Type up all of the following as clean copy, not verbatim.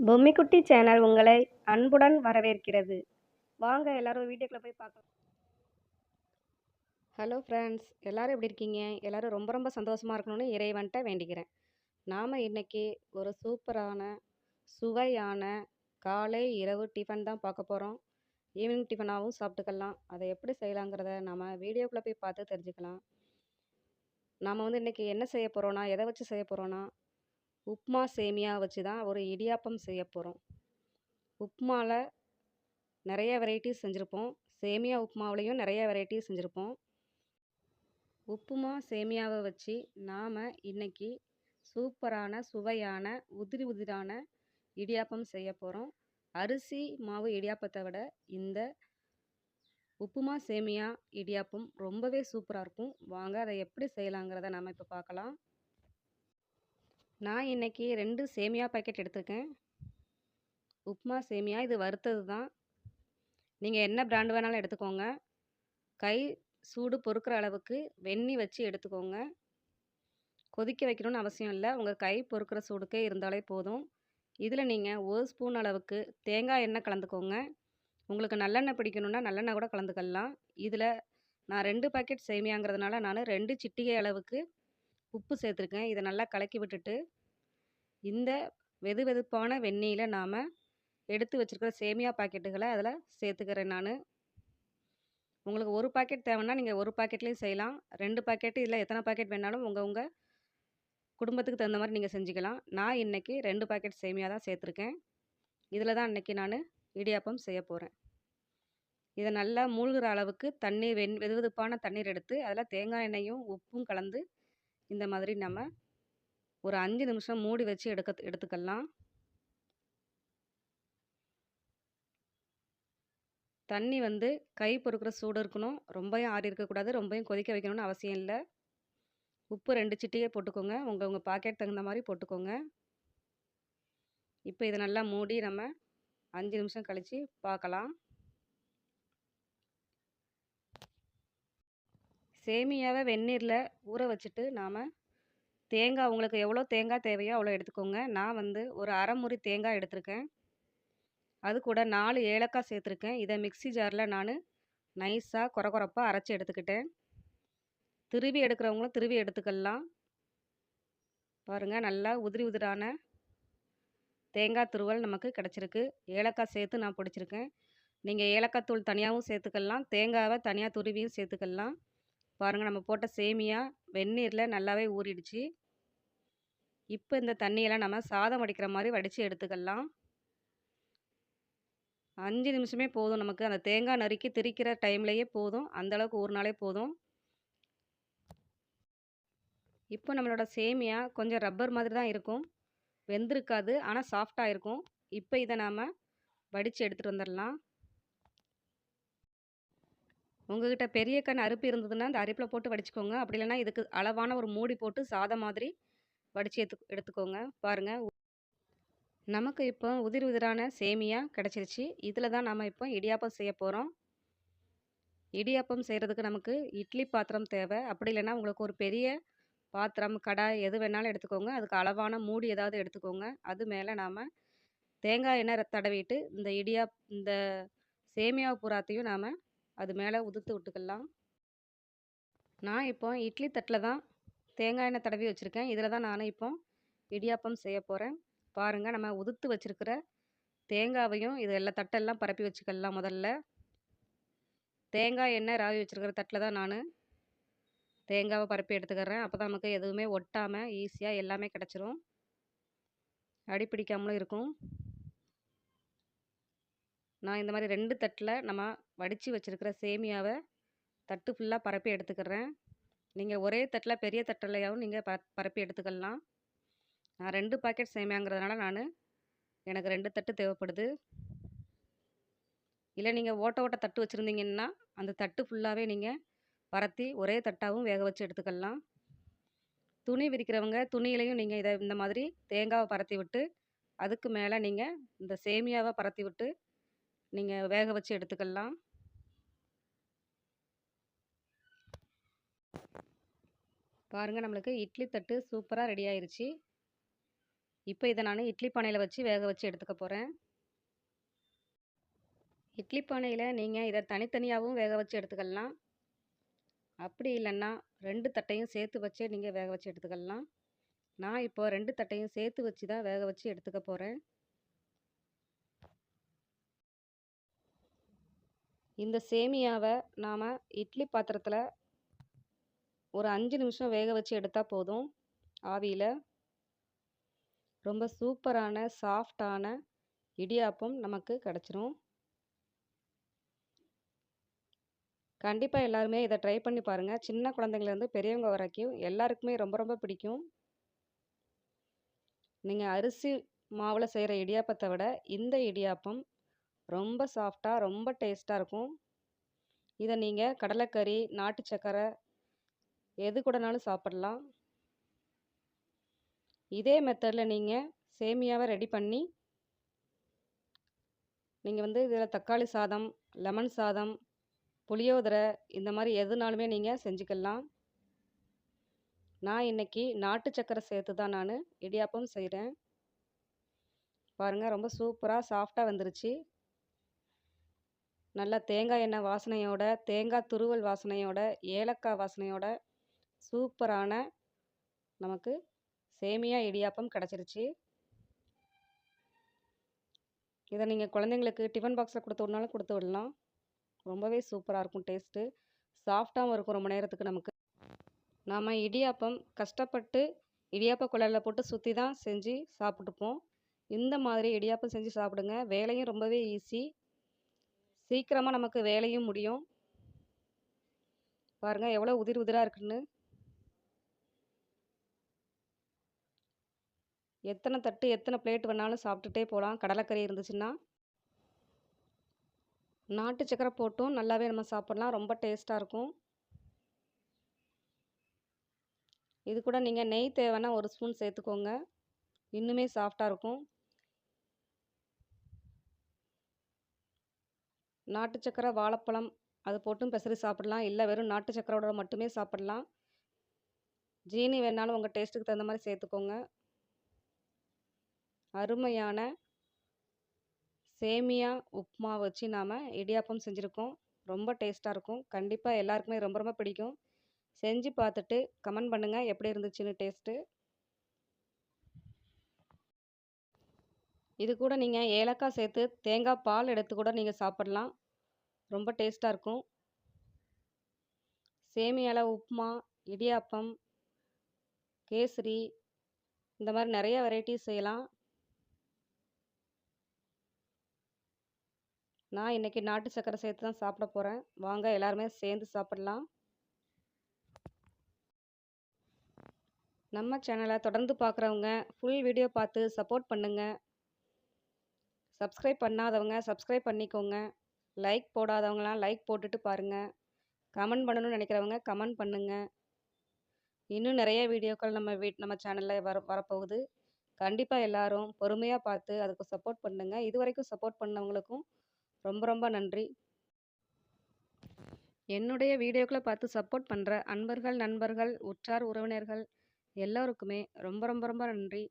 பொம்மிக்குட்டி channel உங்களை அன்புடன் வரவேற்கிறது. வாங்க எல்லாரும் வீடியோக்குள்ள போய் பார்க்கலாம். ஹலோ ஃப்ரெண்ட்ஸ், எல்லாரும் எப்படி இருக்கீங்க? எல்லாரும் ரொம்ப ரொம்ப சந்தோஷமா இருக்கணும்னு இறைவன்ட்ட வேண்டிக்கிறேன். நாம இன்னைக்கு ஒரு சூப்பரான சுவையான காலை இரவு டிஃபன் தான் பார்க்க போகிறோம். ஈவினிங் டிஃபனாகவும் சாப்பிட்டுக்கலாம். அதை எப்படி செய்யலாங்கிறத நம்ம வீடியோக்குள்ளே போய் பார்த்து தெரிஞ்சுக்கலாம். நாம் இன்னைக்கு என்ன செய்ய போகிறோன்னா, எதை வச்சு செய்ய போகிறோன்னா, உப்மா சேமியா வச்சு தான் ஒரு இடியாப்பம் செய்ய போகிறோம். உப்மாவில் நிறைய வெரைட்டிஸ் செஞ்சுருப்போம். சேமியா உப்புமாவுலேயும் நிறைய வெரைட்டிஸ் செஞ்சுருப்போம். உப்புமா சேமியாவை வச்சு நாம் இன்னைக்கு சூப்பரான சுவையான உதிரி உதிரான இடியாப்பம் செய்ய போகிறோம். அரிசி மாவு இடியாப்பத்தை விட இந்த உப்புமா சேமியா இடியாப்பம் ரொம்பவே சூப்பராக இருக்கும். வாங்க அதை எப்படி செய்யலாங்கிறத நாம் இப்போ பார்க்கலாம். நான் இன்னைக்கு 2 சேமியா பாக்கெட் எடுத்திருக்கேன். உப்புமா சேமியா இது வறுத்தது தான். நீங்கள் என்ன பிராண்டு வேணாலும் எடுத்துக்கோங்க. கை சூடு பொறுக்கிற அளவுக்கு வெந்நி வச்சு எடுத்துக்கோங்க. கொதிக்க வைக்கணும்னு அவசியம் இல்லை. உங்கள் கை பொறுக்கிற சூடுக்கே இருந்தாலே போதும். இதில் நீங்கள் 1 ஸ்பூன் அளவுக்கு தேங்காய் எண்ணெய் கலந்துக்கோங்க. உங்களுக்கு நல்லெண்ணெய் பிடிக்கணுன்னா நல்லெண்ணெய் கூட கலந்துக்கலாம். இதில் நான் 2 பாக்கெட் சேமியாங்கிறதுனால நான் 2 சிட்டிகை அளவுக்கு உப்பு சேர்த்துருக்கேன். இதை நல்லா கலக்கி விட்டுட்டு இந்த வெது வெதுப்பான வெந்நியில் நாம் எடுத்து வச்சுருக்கிற சேமியா பாக்கெட்டுகளை அதில் சேர்த்துக்கிறேன். நான் உங்களுக்கு 1 பாக்கெட் தேவைன்னா நீங்கள் 1 பாக்கெட்லேயும் செய்யலாம். 2 பாக்கெட்டு இதில் எத்தனை பாக்கெட் வேணாலும் உங்கள் குடும்பத்துக்கு தகுந்த மாதிரி நீங்கள் செஞ்சுக்கலாம். நான் இன்றைக்கி 2 பாக்கெட் சேமியா தான் சேர்த்துருக்கேன். இதில் தான் இன்றைக்கி நான் இடியாப்பம் செய்ய போகிறேன். இதை நல்லா மூழ்கிற அளவுக்கு தண்ணீர் வெது வெதுப்பான தண்ணீர் எடுத்து அதில் தேங்காய் எண்ணெயும் உப்பும் கலந்து இந்த மாதிரி நம்ம ஒரு 5 நிமிஷம் மூடி வச்சு எடுத்துக்கலாம். தண்ணி கை பொறுக்கிற சூடு இருக்கணும். ரொம்பவும் ஆறி இருக்கக்கூடாது, ரொம்பவும் கொதிக்க வைக்கணும்னு அவசியம் இல்லை. உப்பு 2 சிட்டிகை போட்டுக்கோங்க. உங்கள் பாக்கெட் தகுந்த மாதிரி போட்டுக்கோங்க. இப்போ இதை நல்லா மூடி நம்ம 5 நிமிஷம் கழித்து பார்க்கலாம். சேமியாவை வெந்நீரில் ஊற வச்சுட்டு நாம் தேங்காய் உங்களுக்கு எவ்வளோ தேங்காய் தேவையோ அவ்வளோ எடுத்துக்கோங்க. நான் ஒரு அரை முறி தேங்காய் எடுத்திருக்கேன். அது கூட 4 ஏலக்காய் சேர்த்துருக்கேன். இதை மிக்ஸி ஜாரில் நான் நைஸாக கொரப்பாக அரைச்சி எடுத்துக்கிட்டேன். திருவி எடுக்கிறவங்களும் திருவி எடுத்துக்கலாம். பாருங்கள், நல்லா உதிரி உதிரான தேங்காய் துருவல் நமக்கு கிடச்சிருக்கு. ஏலக்காய் சேர்த்து நான் பிடிச்சிருக்கேன். நீங்கள் ஏலக்காய் தூள் தனியாகவும் சேர்த்துக்கலாம், தேங்காவை தனியாக துருவியும் சேர்த்துக்கலாம். பாருங்கள், நம்ம போட்ட சேமியா வெந்நீரில் நல்லாவே ஊறிடுச்சு. இப்போ இந்த தண்ணியெல்லாம் நம்ம சாதம் வடிக்கிற மாதிரி வடித்து எடுத்துக்கலாம். 5 நிமிஷமே போதும். நமக்கு அந்த தேங்காய் நறுக்கி திரிக்கிற டைம்லேயே போதும். அந்தளவுக்கு ஊறினாலே போதும். இப்போ நம்மளோட சேமியா கொஞ்சம் ரப்பர் மாதிரி தான் இருக்கும், வெந்திருக்காது, ஆனால் சாஃப்டாக இருக்கும். இப்போ இதை நாம் வடித்து எடுத்துகிட்டு வந்துடலாம். உங்கள்கிட்ட பெரிய கண் அரிப்பு இருந்ததுன்னா அந்த அரிப்பில் போட்டு வடிச்சுக்கோங்க. அப்படி இல்லைன்னா இதுக்கு அளவான ஒரு மூடி போட்டு சாதம் மாதிரி வடித்து எடுத்துக்கோங்க. பாருங்கள், நமக்கு இப்போ உதிரி உதிரான சேமியா கிடச்சிருச்சு. இதில் தான் நாம் இப்போ இடியாப்பம் செய்ய போகிறோம். இடியாப்பம் செய்கிறதுக்கு நமக்கு இட்லி பாத்திரம் தேவை. அப்படி இல்லைன்னா உங்களுக்கு ஒரு பெரிய பாத்திரம், கடாய் எது வேணாலும் எடுத்துக்கோங்க. அதுக்கு அளவான மூடி ஏதாவது எடுத்துக்கோங்க. அது மேலே நாம் தேங்காய் எண்ணெய் தடவிட்டு இந்த சேமியா பூராத்தையும் நாம் அது மேலே உதுத்து விட்டுக்கலாம். நான் இப்போ இட்லி தட்டில் தான் தேங்காய் எண்ணெய் தடவி வச்சுருக்கேன். இதில் தான் நான் இப்போ இடியாப்பம் செய்ய போகிறேன். பாருங்கள், நம்ம உதுத்து வச்சுருக்கிற தேங்காவையும் இது எல்லாம் தட்டெல்லாம் பரப்பி வச்சுக்கலாம். முதல்ல தேங்காய் எண்ணெய் ராவி வச்சுருக்கிற தட்டில் தான் நான் தேங்காவை பரப்பி எடுத்துக்கிறேன். அப்போ தான் நமக்கு எதுவுமே ஒட்டாமல் ஈஸியாக எல்லாமே கிடச்சிரும், அடி பிடிக்காமலும் இருக்கும். நான் இந்த மாதிரி 2 தட்டில் நம்ம வடித்து வச்சுருக்கிற சேமியாவை தட்டு ஃபுல்லாக பரப்பி எடுத்துக்கிறேன். நீங்கள் ஒரே தட்டில் பெரிய தட்டிலையாகவும் நீங்கள் பரப்பி எடுத்துக்கலாம். நான் 2 பாக்கெட் சேமியாங்கிறதுனால எனக்கு 2 தட்டு தேவைப்படுது. இல்லை நீங்கள் ஓட்ட தட்டு வச்சுருந்தீங்கன்னா அந்த தட்டு ஃபுல்லாகவே நீங்கள் பரத்தி ஒரே தட்டாகவும் வேக வச்சு எடுத்துக்கலாம். துணி விரிக்கிறவங்க துணியிலையும் நீங்கள் இந்த மாதிரி தேங்காவை பரத்தி விட்டு அதுக்கு மேலே நீங்கள் இந்த சேமியாவை பரத்தி விட்டு நீங்கள் வேக வச்சு எடுத்துக்கலாம். பாருங்கள், நம்மளுக்கு இட்லி தட்டு சூப்பராக ரெடி ஆயிடுச்சு. இப்போ இதை நான் இட்லி பானையில் வச்சு வேக வச்சு எடுத்துக்க போகிறேன். இட்லி பானையில் நீங்கள் இதை தனித்தனியாகவும் வேக வச்சு எடுத்துக்கலாம். அப்படி இல்லைன்னா 2 தட்டையும் சேர்த்து வச்சே நீங்கள் வேக வச்சு எடுத்துக்கலாம். நான் இப்போ 2 தட்டையும் சேர்த்து வச்சு தான் வேக வச்சு எடுத்துக்க போகிறேன். இந்த சேமியாவை நாம் இட்லி பாத்திரத்தில் ஒரு 5 நிமிஷம் வேக வச்சு எடுத்தால் போதும். ஆவியில் ரொம்ப சூப்பரான சாஃப்டான இடியாப்பம் நமக்கு கிடச்சிரும். கண்டிப்பாக எல்லாருமே இதை ட்ரை பண்ணி பாருங்கள். சின்ன குழந்தைங்கலேருந்து பெரியவங்க வரைக்கும் எல்லாருக்குமே ரொம்ப ரொம்ப பிடிக்கும். நீங்கள் அரிசி மாவில் செய்கிற இடியாப்பத்தை விட இந்த இடியாப்பம் ரொம்ப சாஃப்டாக ரொம்ப டேஸ்ட்டாக இருக்கும். இதை நீங்கள் கடலைக்கறி, நாட்டு சக்கரை எது கூடனாலும் சாப்பிடலாம். இதே மெத்தடில் நீங்கள் சேமியாவை ரெடி பண்ணி நீங்கள் இதில் தக்காளி சாதம், லெமன் சாதம், புளியோதரை இந்த மாதிரி எதுனாலுமே நீங்கள் செஞ்சுக்கலாம். நான் இன்றைக்கி நாட்டு சக்கரை சேர்த்து தான் நான் இடியாப்பம் செய்கிறேன். பாருங்கள், ரொம்ப சூப்பராக சாஃப்டாக வந்துருச்சு. நல்லா தேங்காய் எண்ணெய் வாசனையோட, தேங்காய் துருவல் வாசனையோட, ஏலக்காய் வாசனையோட சூப்பரான நமக்கு சேமியா இடியாப்பம் கிடச்சிருச்சு. இதை நீங்கள் குழந்தைங்களுக்கு டிஃபன் பாக்ஸில் கொடுத்து விடனாலும் கொடுத்து விடலாம். ரொம்பவே சூப்பராக இருக்கும். டேஸ்ட்டு சாஃப்டாகவும் இருக்கும் ரொம்ப நேரத்துக்கு. நமக்கு நாம் இடியாப்பம் கஷ்டப்பட்டு இடியாப்ப குழலில் போட்டு சுற்றி தான் செஞ்சு சாப்பிட்டுப்போம். இந்த மாதிரி இடியாப்பம் செஞ்சு சாப்பிடுங்க. வேலையும் ரொம்பவே ஈஸி, சீக்கிரமாக நமக்கு வேலையும் முடியும். பாருங்கள் எவ்வளோ உதிர் உதிராக இருக்குன்னு. எத்தனை தட்டு எத்தனை பிளேட் வேணாலும் சாப்பிட்டுட்டே போகலாம். கடலைக்கறி இருந்துச்சுன்னா நாட்டு சக்கரை போட்டும் நல்லாவே நம்ம சாப்பிட்லாம். ரொம்ப டேஸ்ட்டாக இருக்கும். இது கூட நீங்கள் நெய் தேவைன்னா 1 ஸ்பூன் சேர்த்துக்கோங்க. இன்னுமே சாஃப்டாக இருக்கும். நாட்டு சக்கரை, வாழைப்பழம் அது போட்டும் பெசரி சாப்பிடலாம். இல்லை வெறும் நாட்டு சக்கரோட மட்டுமே சாப்பிடலாம். ஜீனி வேணாலும் உங்கள் டேஸ்ட்டுக்கு தகுந்த மாதிரி சேர்த்துக்கோங்க. அருமையான சேமியா உப்புமா வச்சு நாம் இடியாப்பம் செஞ்சுருக்கோம். ரொம்ப டேஸ்ட்டாக இருக்கும். கண்டிப்பாக எல்லாருக்குமே ரொம்ப ரொம்ப பிடிக்கும். செஞ்சு பார்த்துட்டு கமெண்ட் பண்ணுங்கள் எப்படி இருந்துச்சுன்னு டேஸ்ட்டு. இது கூட நீங்கள் ஏலக்காய் சேர்த்து தேங்காய் பால் எடுத்து கூட நீங்கள் சாப்பிடலாம். ரொம்ப டேஸ்ட்டாக இருக்கும். சேமியாவில் உப்புமா, இடியாப்பம், கேசரி இந்த மாதிரி நிறைய வெரைட்டிஸ் செய்யலாம். நான் இன்றைக்கி நாட்டு சக்கரை சேர்த்து தான் சாப்பிட போகிறேன். வாங்க எல்லாருமே சேர்ந்து சாப்பிடலாம். நம்ம சேனலை தொடர்ந்து பார்க்குறவங்க ஃபுல் வீடியோ பார்த்து சப்போர்ட் பண்ணுங்கள். சப்ஸ்கிரைப் பண்ணாதவங்க சப்ஸ்கிரைப் பண்ணிக்கோங்க. லைக் போடாதவங்களாம் லைக் போட்டுட்டு பாருங்கள். கமெண்ட் பண்ணணும்னு நினைக்கிறவங்க கமெண்ட் பண்ணுங்கள். இன்னும் நிறைய வீடியோக்கள் நம்ம சேனலில் வரப்போகுது. கண்டிப்பாக எல்லாரும் பொறுமையாக பார்த்து அதுக்கு சப்போர்ட் பண்ணுங்கள். இது வரைக்கும் சப்போர்ட் பண்ணவங்களுக்கும் ரொம்ப ரொம்ப நன்றி. என்னுடைய வீடியோக்களை பார்த்து சப்போர்ட் பண்ணுற அன்பர்கள், நண்பர்கள், உற்றார் உறவினர்கள் எல்லோருக்குமே ரொம்ப ரொம்ப ரொம்ப நன்றி.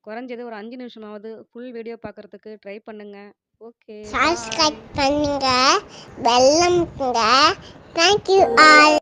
குறைஞ்சது ஒரு 5 நிமிஷமாவது ஃபுல் வீடியோ பார்க்குறதுக்கு ட்ரை பண்ணுங்கள். ஓகே, சப்ஸ்கிரைப் பண்ணுங்க, பெல் அமுக்குங்க. Thank you all.